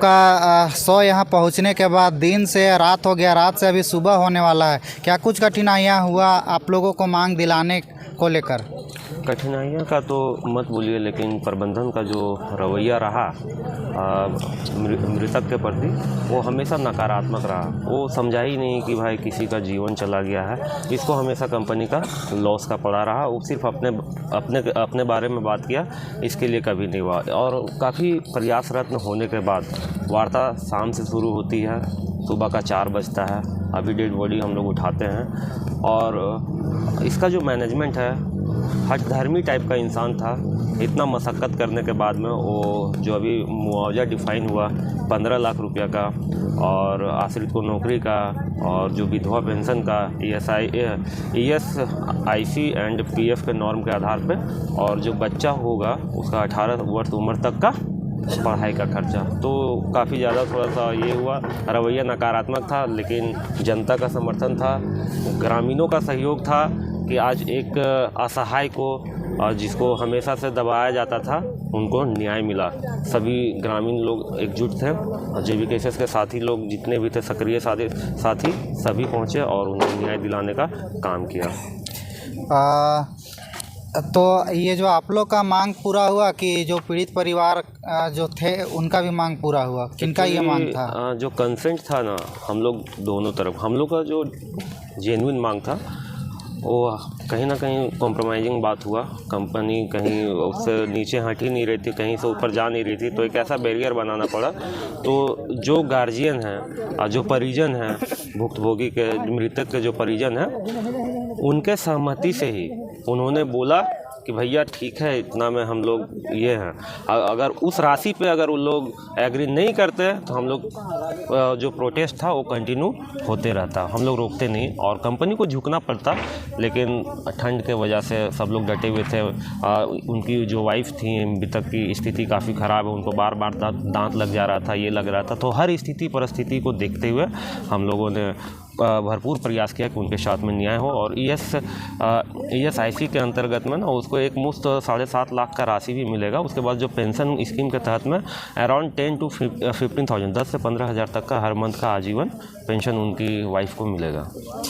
का 100 यहाँ पहुँचने के बाद दिन से रात हो गया, रात से अभी सुबह होने वाला है, क्या कुछ कठिनाइयाँ हुआ आप लोगों को मांग दिलाने को लेकर? कठिनाइयाँ का तो मत बोलिए, लेकिन प्रबंधन का जो रवैया रहा मृतक के प्रति वो हमेशा नकारात्मक रहा। वो समझा ही नहीं कि भाई किसी का जीवन चला गया है, इसको हमेशा कंपनी का लॉस का पड़ा रहा। वो सिर्फ अपने बारे में बात किया, इसके लिए कभी नहीं हुआ। और काफ़ी प्रयासरत होने के बाद वार्ता शाम से शुरू होती है, सुबह का 4 बजता है। अभी डेड बॉडी हम लोग उठाते हैं और इसका जो मैनेजमेंट है हठधर्मी टाइप का इंसान था। इतना मशक्क़त करने के बाद में वो जो अभी मुआवजा डिफ़ाइन हुआ 15 लाख रुपया का, और आश्रित को नौकरी का, और जो विधवा पेंशन का ESIC एंड PF के नॉर्म के आधार पे, और जो बच्चा होगा उसका 18 वर्ष उम्र तक का पढ़ाई का खर्चा। तो काफ़ी ज़्यादा थोड़ा सा ये हुआ, रवैया नकारात्मक था, लेकिन जनता का समर्थन था, ग्रामीणों का सहयोग था कि आज एक असहाय को और जिसको हमेशा से दबाया जाता था उनको न्याय मिला। सभी ग्रामीण लोग एकजुट थे और JBKSS के साथी लोग जितने भी थे सक्रिय साथी सभी पहुँचे और उन्हें न्याय दिलाने का काम किया। तो ये जो आप लोग का मांग पूरा हुआ कि जो पीड़ित परिवार जो थे उनका भी मांग पूरा हुआ? किनका ये मांग था? जो कंसेंट था ना, हम लोग दोनों तरफ, हम लोग का जो जेन्युइन मांग था वो कहीं ना कहीं कॉम्प्रोमाइजिंग बात हुआ। कंपनी कहीं उससे नीचे हट ही नहीं रही थी, कहीं से ऊपर जा नहीं रही थी, तो एक ऐसा बैरियर बनाना पड़ा। तो जो गार्जियन हैं और जो परिजन हैं, भुक्तभोगी के मृतक के जो परिजन हैं, उनके सहमति से ही उन्होंने बोला कि भैया ठीक है, इतना में हम लोग ये हैं। अगर उस राशि पे अगर वो लोग एग्री नहीं करते तो हम लोग जो प्रोटेस्ट था वो कंटिन्यू होते रहता, हम लोग रोकते नहीं और कंपनी को झुकना पड़ता। लेकिन ठंड के वजह से सब लोग डटे हुए थे। उनकी जो वाइफ थी मृतक की स्थिति काफ़ी ख़राब है, उनको बार बार दांत लग जा रहा था, ये लग रहा था। तो हर स्थिति परिस्थिति को देखते हुए हम लोगों ने भरपूर प्रयास किया कि उनके साथ में न्याय हो। और ESIC के अंतर्गत में ना उसको एक मुश्त 7.5 लाख का राशि भी मिलेगा। उसके बाद जो पेंशन स्कीम के तहत में अराउंड 10 to 15,000 10 से 15,000 तक का हर मंथ का आजीवन पेंशन उनकी वाइफ को मिलेगा,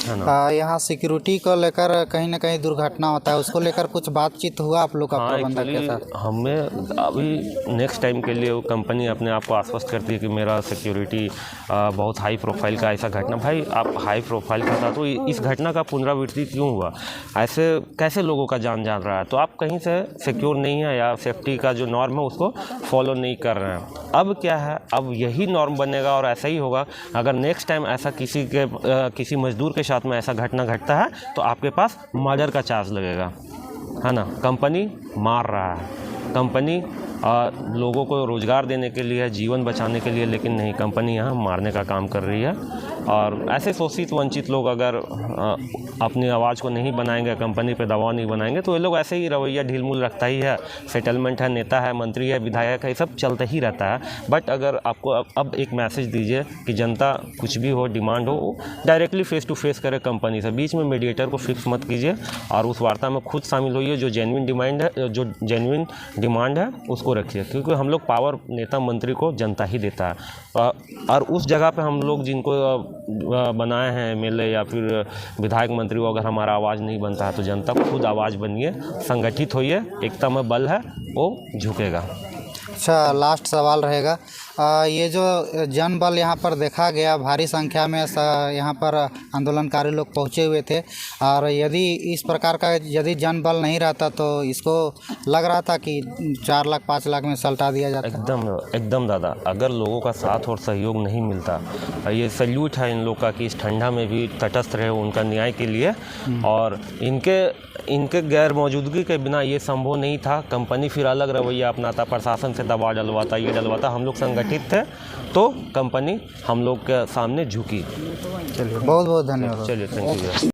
है ना। यहाँ सिक्योरिटी को लेकर कहीं ना कहीं दुर्घटना होता है, उसको लेकर कुछ बातचीत हुआ आप लोग का प्रबंधक के साथ? हमें अभी नेक्स्ट टाइम के लिए कंपनी अपने आप को आश्वस्त करती है कि मेरा सिक्योरिटी बहुत हाई प्रोफाइल का ऐसा घटना, भाई आप हाई प्रोफाइल का था तो इस घटना का पुनरावृत्ति क्यों हुआ? ऐसे कैसे लोगों का जान जा रहा है? तो आप कहीं से सिक्योर नहीं है या सेफ्टी का जो नॉर्म है उसको फॉलो नहीं कर रहे हैं। अब क्या है, अब यही नॉर्म बनेगा और ऐसा ही होगा। अगर नेक्स्ट टाइम ऐसा किसी मजदूर के साथ में ऐसा घटना घटता है तो आपके पास मर्डर का चार्ज लगेगा, है ना। कंपनी मार रहा है, कंपनी लोगों को रोज़गार देने के लिए, जीवन बचाने के लिए, लेकिन नहीं, कंपनी यहाँ मारने का काम कर रही है। और ऐसे शोषित वंचित लोग अगर अपनी आवाज़ को नहीं बनाएंगे, कंपनी पे दबाव नहीं बनाएंगे, तो ये लोग ऐसे ही रवैया ढीलमुल रखता ही है। सेटलमेंट है, नेता है, मंत्री है, विधायक है, ये सब चलता ही रहता है। बट अगर आपको अब एक मैसेज दीजिए कि जनता कुछ भी हो, डिमांड हो, डायरेक्टली फेस टू फेस करे कंपनी से, बीच में मीडिएटर को फिक्स मत कीजिए और उस वार्ता में खुद शामिल होइए। जो जेन्युइन डिमांड है उसको रखिए, क्योंकि हम लोग पावर नेता मंत्री को जनता ही देता है। और उस जगह पे हम लोग जिनको बनाए हैं MLA या फिर विधायक मंत्री को, अगर हमारा आवाज़ नहीं बनता है तो जनता खुद आवाज़ बनिए, संगठित होइए, एकता में बल है, वो झुकेगा। अच्छा, लास्ट सवाल रहेगा, ये जो जन बल यहाँ पर देखा गया, भारी संख्या में यहाँ पर आंदोलनकारी लोग पहुँचे हुए थे, और यदि इस प्रकार का यदि जन बल नहीं रहता तो इसको लग रहा था कि 4 लाख 5 लाख में सल्टा दिया जाता। एकदम दादा, अगर लोगों का साथ और सहयोग नहीं मिलता, ये सल्यूट है इन लोग का कि इस ठंडा में भी तटस्थ रहे उनका न्याय के लिए। और इनके गैर मौजूदगी के बिना ये संभव नहीं था। कंपनी फिर अलग रवैया अपनाता, प्रशासन से दबाव डलवाता, ये डलवाता। हम लोग संगठित थे तो कंपनी हम लोग के सामने झुकी। चलिए, बहुत बहुत धन्यवाद। चलिए, थैंक यू।